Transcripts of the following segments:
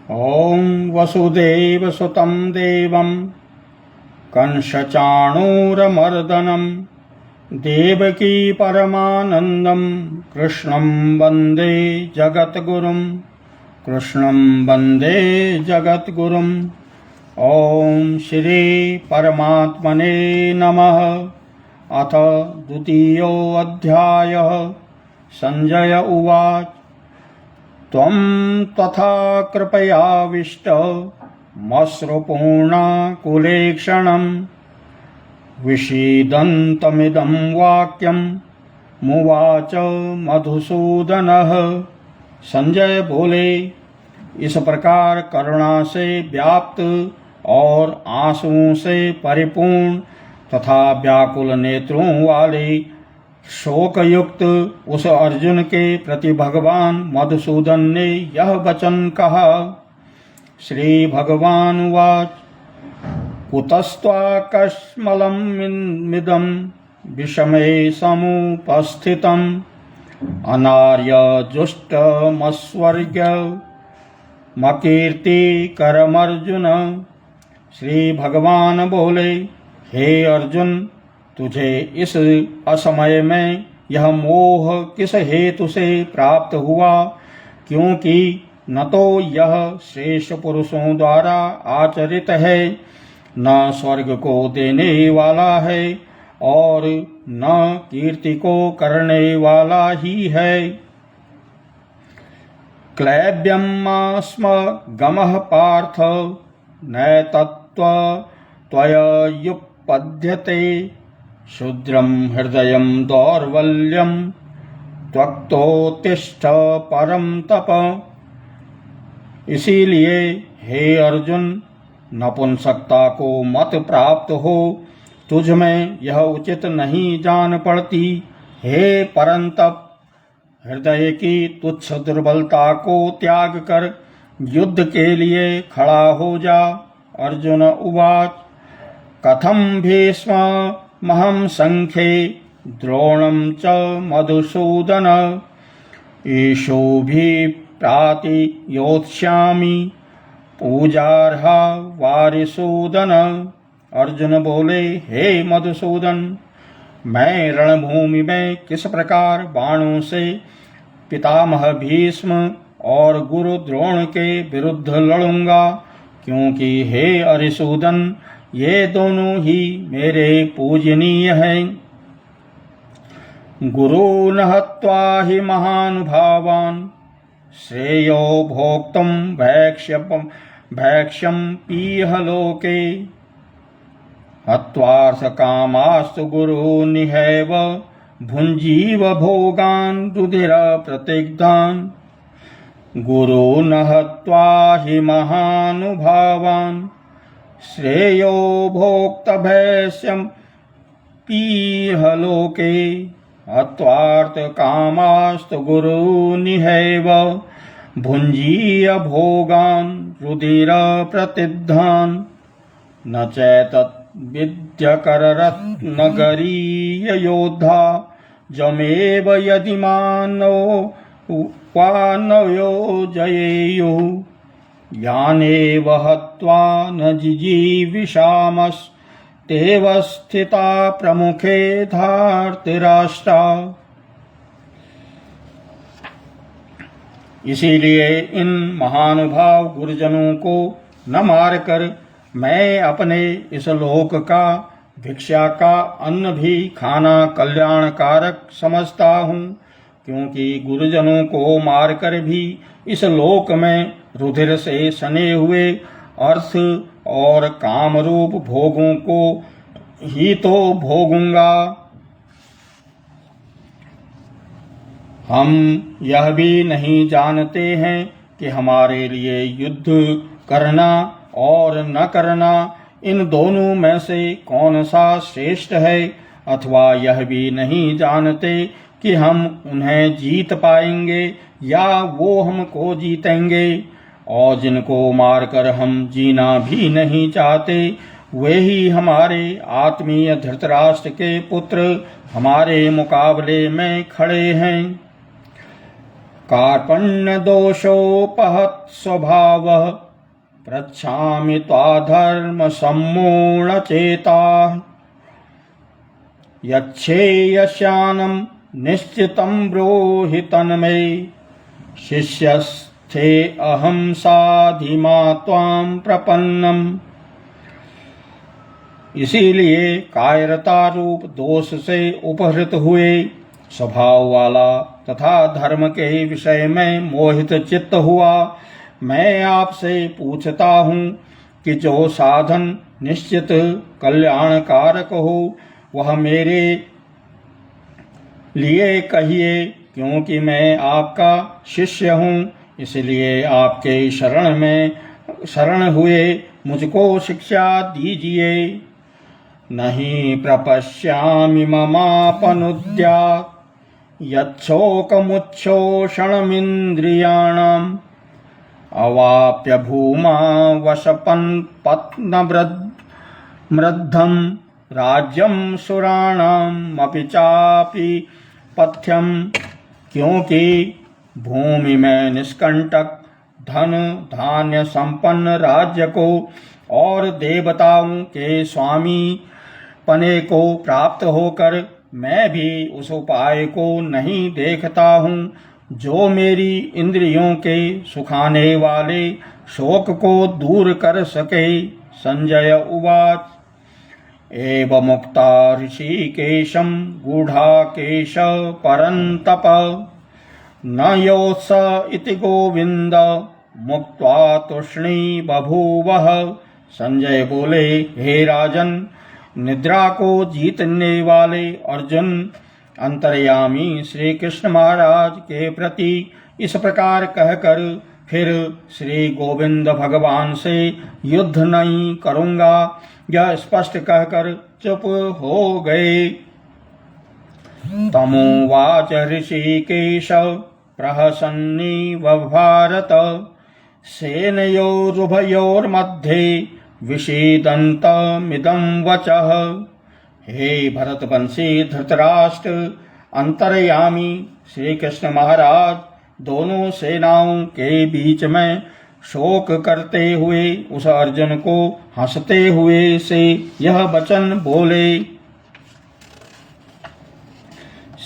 ॐ वसुदेवसुतं देवं कंसचाणूरमर्दनं देवकी परमानन्दं कृष्णं वन्दे जगद्गुरुं ॐ श्री परमात्मने नमः। अथ द्वितीयोऽध्यायः। संजय उवाच त्वं तथा कृपयाविष्टमश्रुपूर्णाकुलेक्षणं विषीदन्तमिदं वाक्यं मुवाच मधुसूदनः। संजय बोले, इस प्रकार करुणा से व्याप्त और आंसुओं से परिपूर्ण तथा व्याकुल नेत्रों वाले शोकयुक्त उस अर्जुन के प्रति भगवान मधुसूदन ने यह वचन कहा। श्री भगवान उवाच कुतस्त्वाकस्मलमिदं विषमे समुपस्थितम् अनार्यजुष्टमस्वर्ग्यमकीर्तिकरमर्जुन। श्री भगवान बोले, हे अर्जुन, तुझे इस असमय में यह मोह किस हेतु से प्राप्त हुआ, क्योंकि न तो यह श्रेष्ठ पुरुषों द्वारा आचरित है, न स्वर्ग को देने वाला है और न कीर्ति को करने वाला ही है। क्लैब्यमास्मगमः पार्थ नैतत्त्व त्वययुपपद्यते शूद्रं हृदयं दौर्बल्यं त्वक्तोत्तिष्ठ परम तप। इसीलिए हे अर्जुन, नपुंसकता को मत प्राप्त हो तुझ में यह उचित नहीं जान पड़ती। हे परंतप, हृदय की तुच्छ दुर्बलता को त्याग कर युद्ध के लिए खड़ा हो जा। अर्जुन उवाच कथं भीष्ममहं संख्ये द्रोणं च मधुसूदन ईशोभिप्रातियोत्स्यामि पूजार्हा वारिसूदन। अर्जुन बोले, हे मधुसूदन, मैं रणभूमि में किस प्रकार बाणों से पितामह भीष्म और गुरु द्रोण के विरुद्ध लड़ूंगा, क्योंकि हे अरिसूदन, ये दोनों ही मेरे पूजनीय हैं। गुरून् हत्वा हि महानुभावान् श्रेयो भोक्तुं भैक्ष्यं पीह लोके हत्वार्थकामास्तु गुरूनिहैव भुञ्जीव भोगान् रुधिरप्रतिग्धान्। गुरून् हत्वा हि महानुभावान् श्रेयो भोक्तभैक्ष्यं पीह लोके हत्वार्थकामास्तु गुरूनिहैव भुञ्जीय भोगान् रुधिरप्रतिग्धान्। न चैतत् विद्यकररत्नगरीययोद्धा जमेव यदि मानव वानयो जयेयुः यानेव हत्वा न जिजीविषामस्तेव स्थिता प्रमुखे धार्तराष्ट्रा। इसीलिए इन महानुभाव गुरुजनों को न मारकर मैं अपने इस लोक का भिक्षा का अन्न भी खाना कल्याणकारक समझता हूँ, क्योंकि गुरुजनों को मारकर भी इस लोक में रुधिर से सने हुए अर्थ और कामरूप भोगों को ही तो भोगूंगा। हम यह भी नहीं जानते हैं कि हमारे लिए युद्ध करना और न करना, इन दोनों में से कौन सा श्रेष्ठ है, अथवा यह भी नहीं जानते कि हम उन्हें जीत पाएंगे या वो हमको जीतेंगे। और जिनको मारकर हम जीना भी नहीं चाहते, वे ही हमारे आत्मीय धृतराष्ट्र के पुत्र हमारे मुकाबले में खड़े हैं। कार्पण्य दोषोपहत स्वभावः पृच्छामि त्वाधर्म सम्मूढ़ चेता यच्छेयस्यानं निश्चितं ब्रूहि तन्मे शिष्यस्थे अहं साधिमा त्वां प्रपन्नम। इसीलिए कायरता रूप दोष से उपहृत हुए स्वभाव वाला तथा धर्म के विषय में मोहित चित्त हुआ मैं आपसे पूछता हूँ कि जो साधन निश्चित कल्याणकारक हो वह मेरे लिए कहिए, क्योंकि मैं आपका शिष्य हूँ। इसलिए आपके शरण हुए मुझको शिक्षा दीजिए। नहीं प्रपश्यामि ममापनुद्यात् यच्छोकमुच्छोषणमिन्द्रियाणाम् अवाप्य भूमा वशपन्पत्नमृद्धं राज्यं सुराणामपि चापि पथ्यम। क्योंकि भूमि में निष्कंटक धन धान्य संपन्न राज्य को और देवताओं के स्वामी पने को प्राप्त होकर मैं भी उस उपाय को नहीं देखता हूँ जो मेरी इंद्रियों के सुखाने वाले शोक को दूर कर सके। संजय उवाच एवमुक्ता ऋषिकेशं गूढ़ाकेश परन्तप न योत्स इति गोविंद मुक्त्वा तूष्णी बभूवः। संजय बोले, हे राजन, निद्रा को जीतने वाले अर्जुन अंतर्यामी श्री कृष्ण महाराज के प्रति इस प्रकार कहकर फिर श्री गोविंद भगवान से युद्ध नहीं करूंगा यह स्पष्ट कहकर चुप हो गए। तमुवाच ऋषिकेश प्रहसन्नीव भारत सेनयोरुभयोर्मध्ये विषीदन्तमिदं वचः। हे भरतवंशी धृतराष्ट्र, अंतर्यामी श्री कृष्ण महाराज दोनों सेनाओं के बीच में शोक करते हुए उस अर्जुन को हंसते हुए से यह वचन बोले।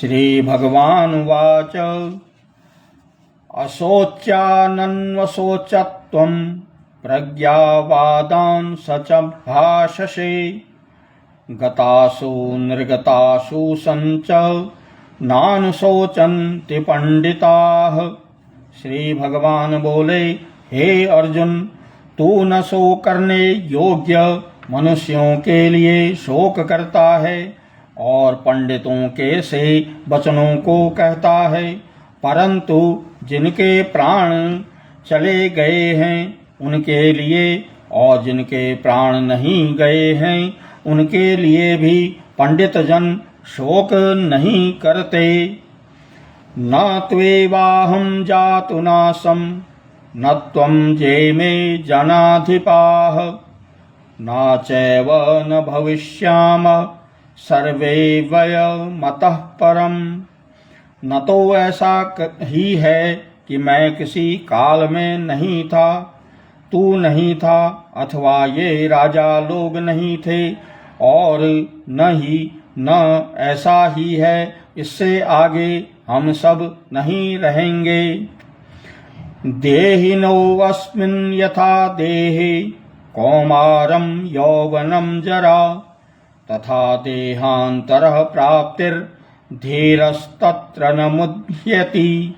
श्री भगवान वाच अशोच्यानन्वशोचत्वं प्रज्ञावादान् सच भाषसे गतासु निर्गतासु संच नानुशोचन्ति पंडिताः। श्री भगवान बोले, हे अर्जुन, तू न शोक करने योग्य मनुष्यों के लिए शोक करता है और पंडितों के से वचनों को कहता है, परंतु जिनके प्राण चले गए हैं उनके लिए और जिनके प्राण नहीं गए हैं उनके लिए भी पंडित जन शोक नहीं करते। न त्वेवाहं जातु नाशं न त्वं जेमे जनाधिपाः न चैव न भविष्यामः सर्वे वयमतः परम्। न तो ऐसा ही है कि मैं किसी काल में नहीं था, तू नहीं था, अथवा ये राजा लोग नहीं थे, और न ऐसा ही है इससे आगे हम सब नहीं रहेंगे। देहिनो अस्मिन् यथा देहे कौमारं यौवनं जरा तथा देहांतरः प्राप्तिर्धीरस्तत्र न मुह्यति।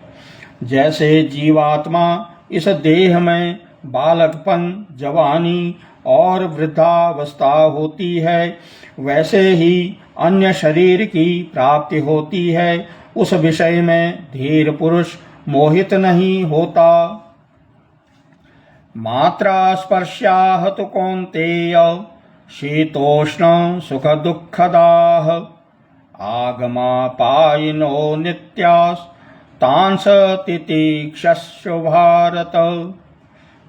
जैसे जीवात्मा इस देह में बालकपन, जवानी और वृद्धावस्था होती है, वैसे ही अन्य शरीर की प्राप्ति होती है, उस विषय में धीर पुरुष मोहित नहीं होता। मात्रा स्पर्शाः तु कौन्तेय शीतोष्ण सुख दुःखदाः आगमापायिनो नित्यास्तांस तितिक्षस्व भारत।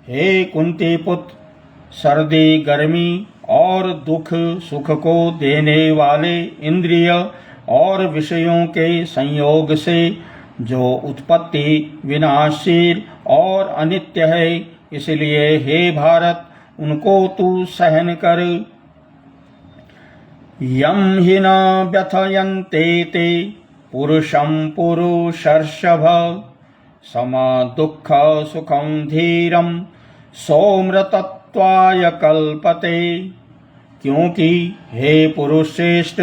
हे कुंती पुत्र, सर्दी गर्मी और दुख सुख को देने वाले इंद्रिय और विषयों के संयोग से जो उत्पत्ति विनाशील और अनित्य है। इसलिए हे भारत, उनको तू सहन कर। यम हि न व्यथयन्ते ते पुरुषं पुरुषर्षभ सम दुःख सुखं धीरं सौम्रतत्वाय कल्पते। क्योंकि हे पुरुष श्रेष्ठ,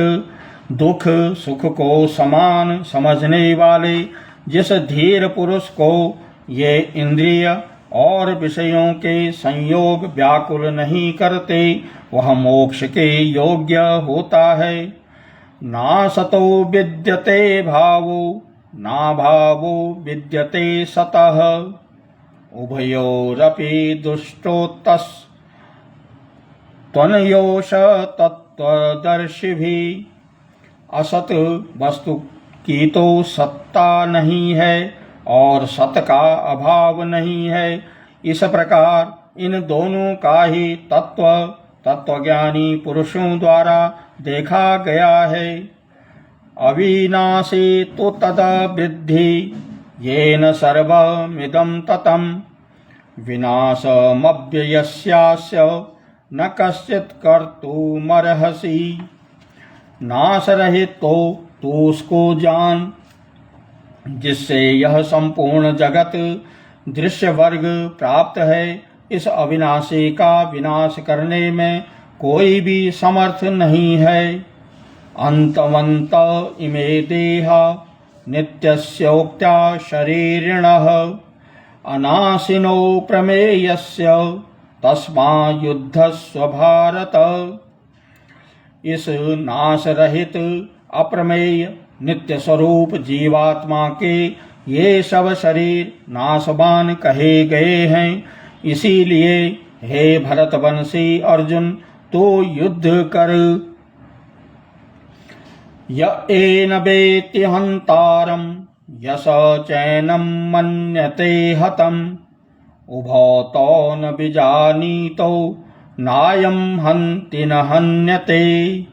दुख सुख को समान समझने वाले जिस धीर पुरुष को ये इंद्रिय और विषयों के संयोग व्याकुल नहीं करते, वह मोक्ष के योग्य होता है। ना सतो विद्यते भावो ना भावो विद्यते सतः उभयोरपि दुष्टोत्तस् त्वनयोष तत्त्वदर्शिभिः। असत वस्तु की तो सत्ता नहीं है और सत का अभाव नहीं है। इस प्रकार इन दोनों का ही तत्वज्ञानी पुरुषों द्वारा देखा गया है। अविनाशी तो तद वृद्धि येन सर्वमिदं ततं विनाशमव्ययस्यास्य न कश्चित् कर्तुमर्हसि। नाश रहित तो तू उसको जान जिससे यह संपूर्ण जगत दृश्य वर्ग प्राप्त है। इस अविनाशी का विनाश करने में कोई भी समर्थ नहीं है। अंतवंत इमे देहा नित्यस्योक्त्या शरीरिणः अनाशिनो प्रमेयस्य तस्मा युद्धस्व भारत। इस नाश रहित अप्रमेय नित्य स्वरूप जीवात्मा के ये सब शरीर नाशवान कहे गए हैं। इसीलिए हे भरतवंशी अर्जुन, तो युद्ध कर। य एन वेत्ति हन्तारं यश चैनं मन्यते हतम् उभौ तौ न विजानीतो नायं हन्ति न हन्यते।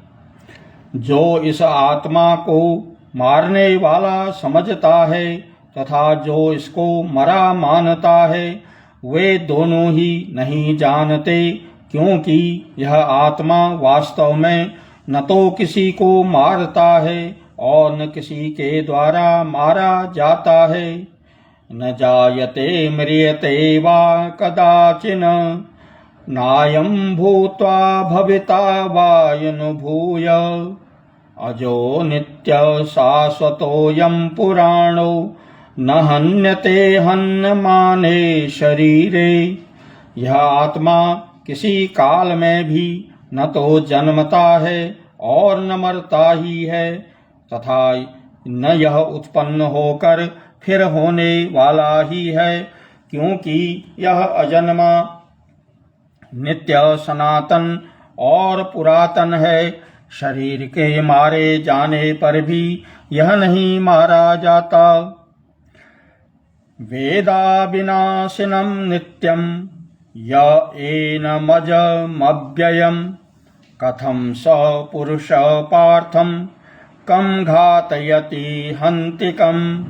जो इस आत्मा को मारने वाला समझता है तथा जो इसको मरा मानता है, वे दोनों ही नहीं जानते। क्योंकि यह आत्मा वास्तव में न तो किसी को मारता है और न किसी के द्वारा मारा जाता है। न जायते म्रियते वा कदाचिन नायं भूत्वा भविता वायनुभूय अजो नित्य शाश्वतोऽयं पुराणो न हन्यते हन्यमाने शरीरे। यह आत्मा किसी काल में भी न तो जन्मता है और न मरता ही है तथा न यह उत्पन्न होकर फिर होने वाला ही है। क्योंकि यह अजन्मा नित्य सनातन और पुरातन है। शरीर के मारे जाने पर भी यह नहीं मारा जाता। वेदा विनाशिनं नित्यं य एनमजमव्ययम् कथं स पुरुष पार्थं कं घातयति हन्तिकम्।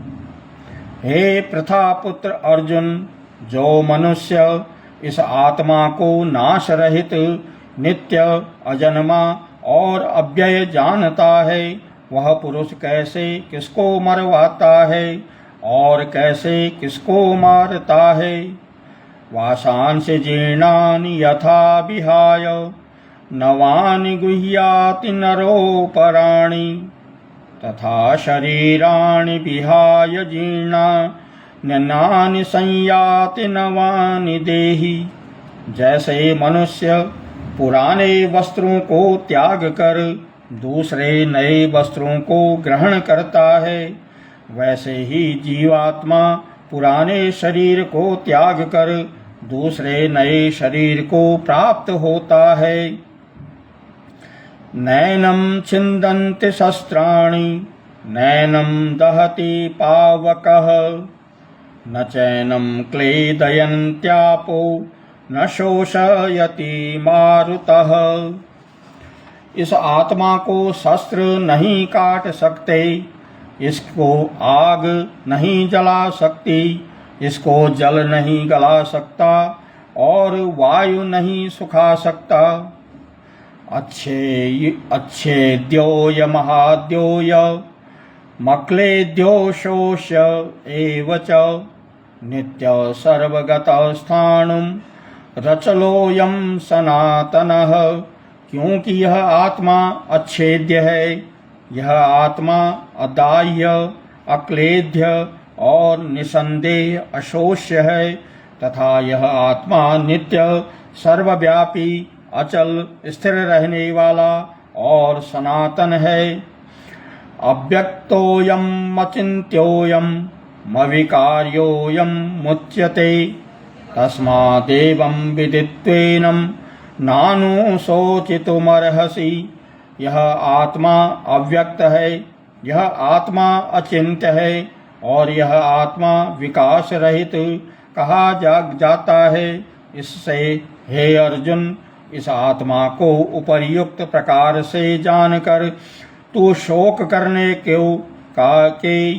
हे प्रथापुत्र अर्जुन, जो मनुष्य इस आत्मा को नाश रहित नित्य अजन्मा और अव्यय जानता है, वह पुरुष कैसे किसको मरवाता है और कैसे किसको मारता है। वासांसि जीर्णानि यथा विहाय नवानि गुह्याति नरोपराणि तथा शरीराणि विहाय जीर्णान्यानि संयाति नवानि देहि। जैसे मनुष्य पुराने वस्त्रों को त्याग कर दूसरे नए वस्त्रों को ग्रहण करता है, वैसे ही जीवात्मा पुराने शरीर को त्याग कर दूसरे नए शरीर को प्राप्त होता है। नैनं छिन्दन्ति शस्त्राणि नैनं दहति पावकः न चैनं क्लेदयन्त्यापो न शोषयति मारुतः। इस आत्मा को शस्त्र नहीं काट सकते, इसको आग नहीं जला सकती, इसको जल नहीं गला सकता और वायु नहीं सुखा सकता। अच्छेद्योय महाद्योय मक्लेद्योशोष एव च नित्य सर्वगत स्थाणुम रचलोऽयं सनातनः। क्योंकि यह आत्मा अच्छेद्य है, यह आत्मा अदाह्य, अक्लेद्य और निसंदेह अशोष्य है तथा यह आत्मा नित्य, सर्वव्यापी, अचल, स्थिर रहने वाला और सनातन है। अव्यक्तोऽयम् अचिन्त्योऽयम् अविकार्योऽयम् मुच्यते तस्मादेवं विदित्वेनं नानुशोचितुमर्हसि। यह आत्मा अव्यक्त है, यह आत्मा अचिंत्य है और यह आत्मा विकास रहित कहा जाता है। इससे हे अर्जुन, इस आत्मा को उपर्युक्त प्रकार से जानकर तू शोक करने के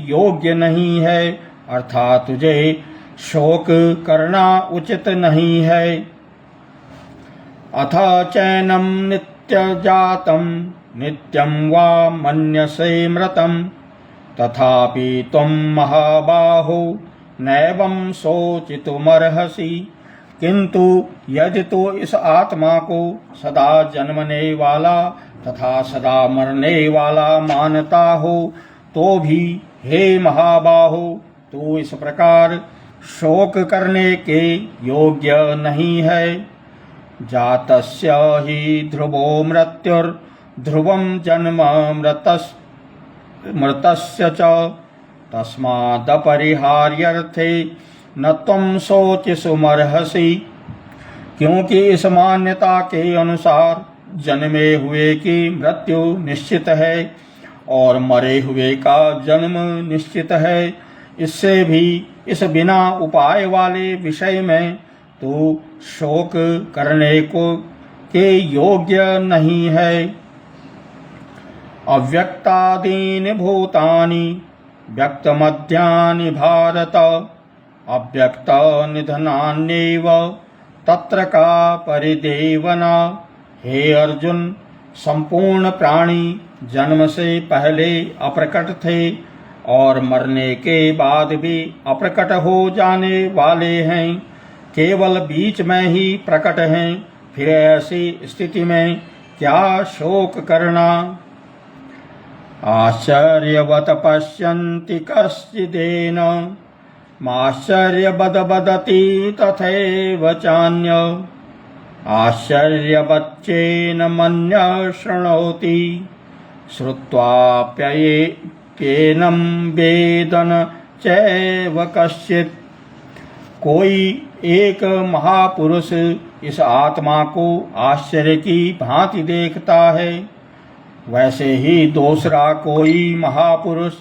योग्य नहीं है, अर्थात तुझे शोक करना उचित नहीं है। अथ चैनं नित्यजातं नित्यं वा मन्यसे मृतं तथापि त्वं महाबाहो नैवं शोचितुमर्हसि। किंतु यदि तू इस आत्मा को सदा जन्मने वाला तथा सदा मरने वाला मानता हो तो भी हे महाबाहो, तू इस प्रकार शोक करने के योग्य नहीं है। जातस्य हि ध्रुवो मृत्युर्ध्रुवं जन्म मृतस्य च तस्मादपरिहार्यर्थे न त्वं शोचितुमर्हसि। क्योंकि इस मान्यता के अनुसार जन्मे हुए की मृत्यु निश्चित है और मरे हुए का जन्म निश्चित है। इससे भी इस बिना उपाय वाले विषय में तो शोक करने के योग्य नहीं है। अव्यक्तादीनि भूतानि व्यक्तमध्यानि भारत अव्यक्त निधनान्येव तत्र का परिदेवना। हे अर्जुन, संपूर्ण प्राणी जन्म से पहले अप्रकट थे और मरने के बाद भी अप्रकट हो जाने वाले हैं, केवल बीच में ही प्रकट हैं। फिर ऐसी स्थिति में क्या शोक करना। आश्चर्यवत पश्यन्ति कश्चिदेन माश्चर्यवद वदति तथैव चान्य आश्चर्यवच्चेन मन्यः शृणोति श्रुत्वाप्येनं वेदन चैव कश्चित्। कोई एक महापुरुष इस आत्मा को आश्चर्य की भांति देखता है, वैसे ही दूसरा कोई महापुरुष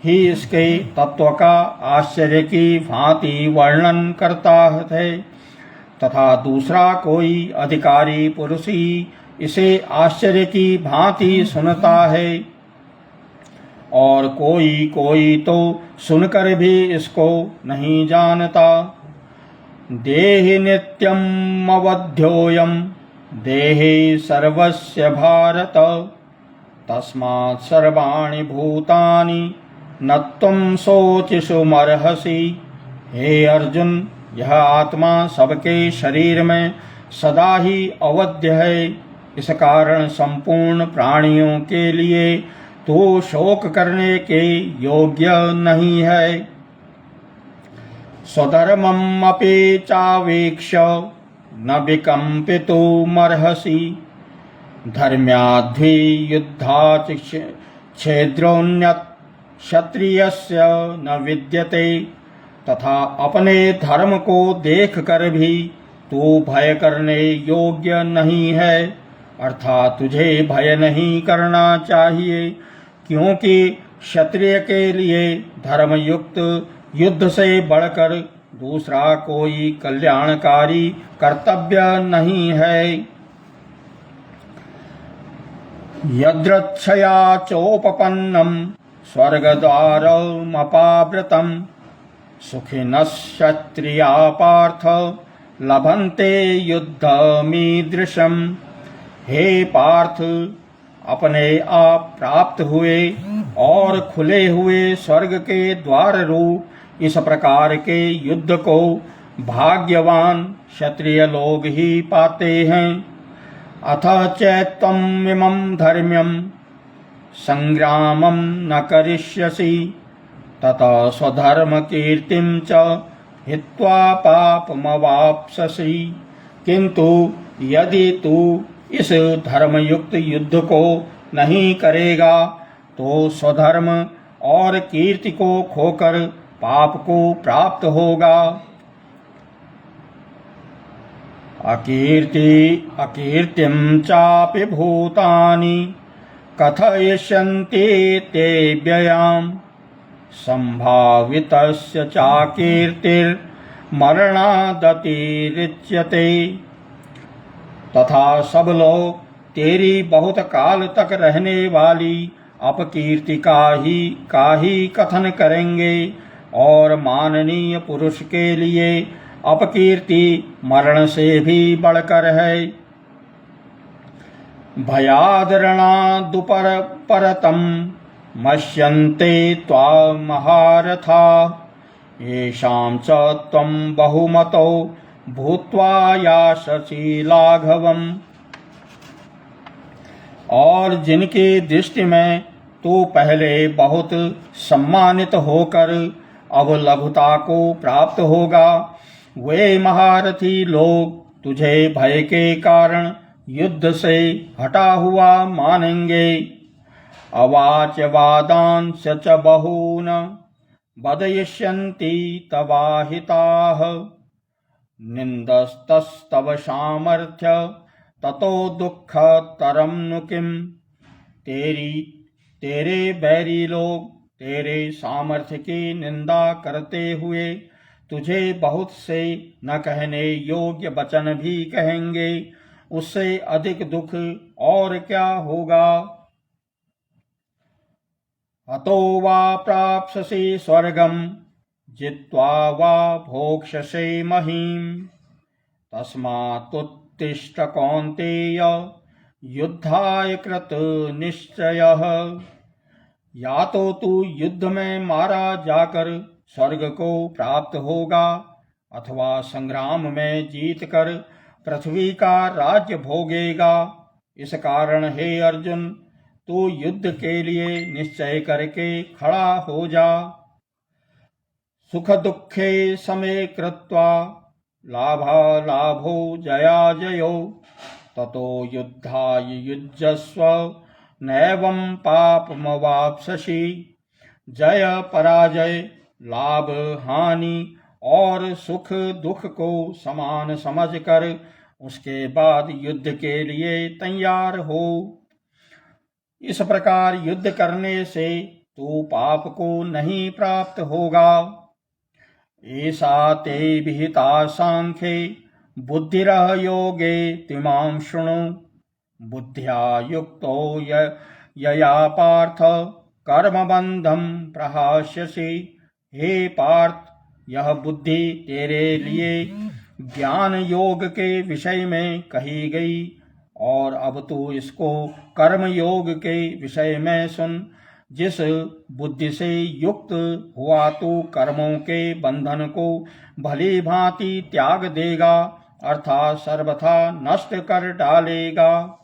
ही इसके तत्व का आश्चर्य की भांति वर्णन करता है तथा दूसरा कोई अधिकारी पुरुष ही इसे आश्चर्य की भांति सुनता है और कोई तो सुनकर भी इसको नहीं जानता। देहि नित्यम् अवध्योऽयं देहे सर्वस्य भारत तस्मात् सर्वाणि भूतानि न त्वं शोचितुमर्हसि। हे अर्जुन, यह आत्मा सबके शरीर में सदा ही अवध्य है, इस कारण संपूर्ण प्राणियों के लिए तो शोक करने के योग्य नहीं है। स्वधर्मम् अपि चावीक्ष्य न विकम्पितुमर्हसि धर्म्याद्धि युद्धात् छेद्रोऽन्यत् क्षत्रियस्य न विद्यते। तथा अपने धर्म को देख कर भी तू भय करने योग्य नहीं है, अर्थात तुझे भय नहीं करना चाहिए, क्योंकि क्षत्रिय के लिए धर्मयुक्त युद्ध से बढ़कर दूसरा कोई कल्याणकारी कर्तव्य नहीं है। यदृच्छया चोपपन्नम् स्वर्गद्वारमपावृतम् सुखिनः पार्थ लभन्ते युद्धमीदृशम्। हे पार्थ, अपने आप प्राप्त हुए और खुले हुए स्वर्ग के द्वार रूप इस प्रकार के युद्ध को भाग्यवान क्षत्रिय लोग ही पाते हैं। अथ चैत्त्वमिमं धर्म्यं संग्रामं न करिष्यसि ततः स्वधर्मकीर्तिं च हित्वा पापमवाप्स्यसि। किंतु यदि तू इस धर्मयुक्त युद्ध को नहीं करेगा तो स्वधर्म और कीर्ति को खोकर पाप को प्राप्त होगा। अकीर्तिं चापि भूतानि कथयिष्यन्ति ते व्ययाम् संभावितस्य चाकीर्तिर्मरणादतिरिच्यते। तथा सब लोग तेरी बहुत काल तक रहने वाली अपकीर्ति का ही कथन करेंगे और माननीय पुरुष के लिए अपकीर्ति मरण से भी बढ़कर है। भयादरणादुपरतम मश्यन्ते त्वामहारथा येषां च त्वं बहुमतो भूत्वा यास्यसि लाघवम्। और जिनकी दृष्टि में तू पहले बहुत सम्मानित होकर अब लघुता को प्राप्त होगा, वे महारथी लोग तुझे भय के कारण युद्ध से हटा हुआ मानेंगे। अवाच्यवादांश्च च बहून् वदयिष्यन्ति तवाहिताः निन्दस्तस्तव सामर्थ्य ततो दुःखतरं नु किम्। तेरे बैरी लोग तेरे सामर्थ्य की निंदा करते हुए तुझे बहुत से न कहने योग्य वचन भी कहेंगे, उससे अधिक दुख और क्या होगा। अतो वा प्राप्स्यसि स्वर्गं जित्वा वा भोक्ष्यसे महीम् तस्मात्तिष्ठ कौन्तेय युद्धाय कृत निश्चयः। या तो तू युद्ध में मारा जाकर स्वर्ग को प्राप्त होगा अथवा संग्राम में जीतकर पृथ्वी का राज्य भोगेगा। इस कारण हे अर्जुन, तू युद्ध के लिए निश्चय करके खड़ा हो जा। सुख दुखे समे कृत्वा लाभालाभो जयाजयो ततो युद्धाय युज्यस्व नैवं पापमवाप्स्यसि। जय पराजय, लाभ हानि और सुख दुख को समान समझकर उसके बाद युद्ध के लिए तैयार हो। इस प्रकार युद्ध करने से तू पाप को नहीं प्राप्त होगा। ऐसा ते विहिता सांख्ये बुद्धिरह योगे तिमां शृणु। बुद्ध्या युक्तो यया पार्थ कर्मबंधं प्रहास्यसि। हे पार्थ, यह बुद्धि तेरे लिए ज्ञान योग के विषय में कही गई और अब तू इसको कर्म योग के विषय में सुन। जिस बुद्धि से युक्त हुआ तू कर्मों के बंधन को भली भांति त्याग देगा अर्थात सर्वथा नष्ट कर डालेगा।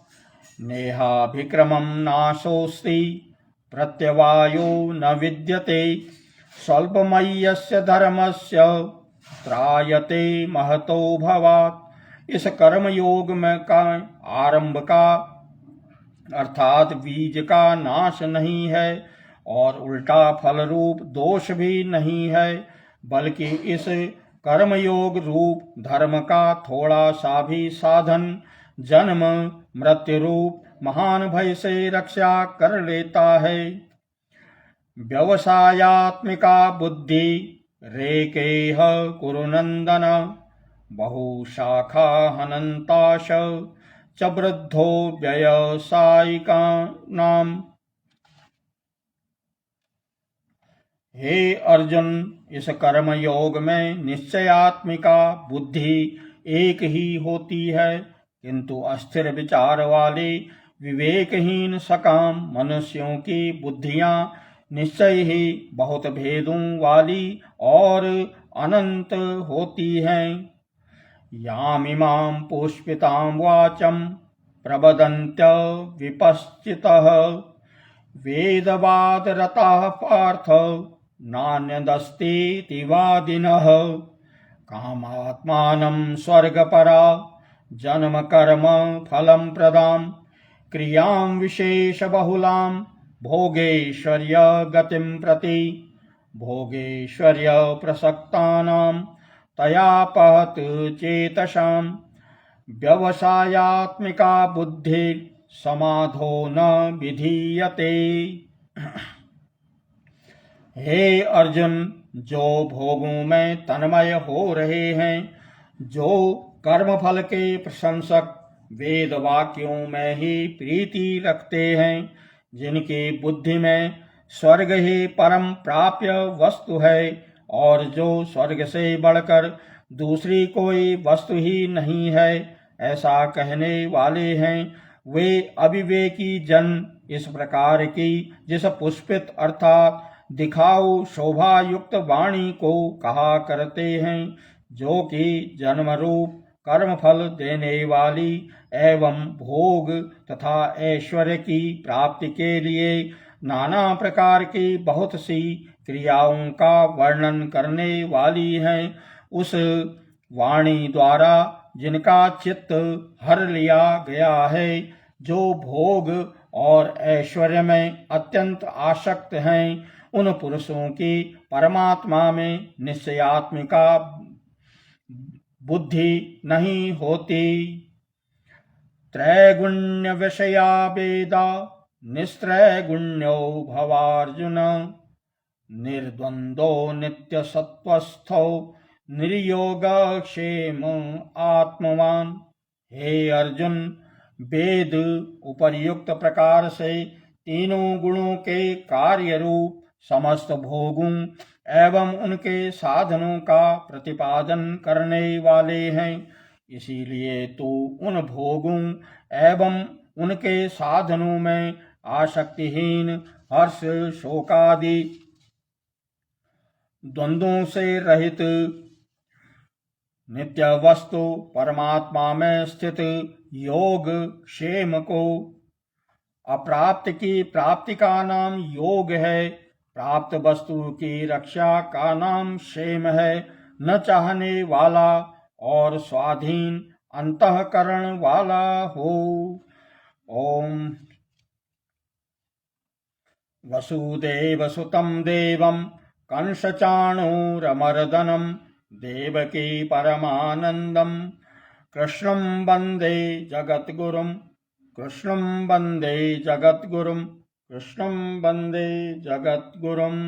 नेहाभिक्रमं नाशोस्ति प्रत्यवायो न विद्यते स्वल्पमय्यस्य धर्मस्य त्रायते महतो भवात्। इस कर्म योग में का आरंभ का अर्थात बीज का नाश नहीं है और उल्टा फल रूप दोष भी नहीं है, बल्कि इस कर्मयोग रूप धर्म का थोड़ा सा भी साधन जन्म मृत्यु रूप महान भय से रक्षा कर लेता है। व्यवसायात्मिका बुद्धि रेकेह कुरुनंदन बहुशाखा हनन्ताश च वृद्धो व्यवसायिकानाम्। हे अर्जुन, इस कर्म योग में निश्चयात्मिका बुद्धि एक ही होती है, किंतु अस्थिर विचार वाले विवेकहीन सकाम मनुष्यों की बुद्धियां निश्चय ही बहुत भेदों वाली और अनंत होती हैं। यामिमां पुष्पितां वाचं प्रवदन्त्य विपश्चितः वेदवादरताः पार्थ नान्यदस्तीति वादिनः। कामात्मानं स्वर्गपरा जन्म कर्म फलं प्रदां क्रियां विशेषबहुलां भोगैश्वर्य गतिं प्रति भोगैश्वर्य प्रसक्तानां तयापहत चेतसां व्यवसायात्मिका बुद्धि समाधो न विधीयते। हे अर्जुन, जो भोगों में तन्मय हो रहे हैं, जो कर्मफल के प्रशंसक वेद वाक्यों में ही प्रीति रखते हैं, जिनकी बुद्धि में स्वर्ग ही परम प्राप्य वस्तु है और जो स्वर्ग से बढ़कर दूसरी कोई वस्तु ही नहीं है, ऐसा कहने वाले हैं, वे अविवेकी जन इस प्रकार की जिस पुष्पित अर्थात दिखाऊ शोभा युक्त वाणी को कहा करते हैं, जो कि जन्म रूप कर्म फल देने वाली एवं भोग तथा ऐश्वर्य की प्राप्ति के लिए नाना प्रकार की बहुत सी क्रियाओं का वर्णन करने वाली है, उस वाणी द्वारा जिनका चित्त हर लिया गया है, जो भोग और ऐश्वर्य में अत्यंत आसक्त हैं, उन पुरुषों की परमात्मा में निश्चयात्मिका बुद्धि नहीं होती। त्रैगुण्य विषया वेदा निस्त्रैगुण्यो भवार्जुन निर्द्वंद्वो नित्य सत्वस्थो निर्योगक्षेम आत्मवान। हे अर्जुन, वेद उपर्युक्त प्रकार से तीनों गुणों के कार्य रूप समस्त भोगों एवं उनके साधनों का प्रतिपादन करने वाले हैं। इसीलिए तू उन भोगों एवं उनके साधनों में आसक्तिहीन हर्ष शोकादि द्वंद्वों से रहित नित्य वस्तु परमात्मा में स्थित योग क्षेम को, अप्राप्त की प्राप्ति का नाम योग है, प्राप्त वस्तु की रक्षा का नाम क्षेम है, न चाहने वाला और स्वाधीन अंतःकरण वाला हो। ओम वसुदेवसुतं देवं कंसचाणूरमर्दनं देवकी परमानन्दं कृष्णं वन्दे जगद्गुरुं कृष्णं वन्दे जगद्गुरुं कृष्णं वन्दे जगद्गुरुम्।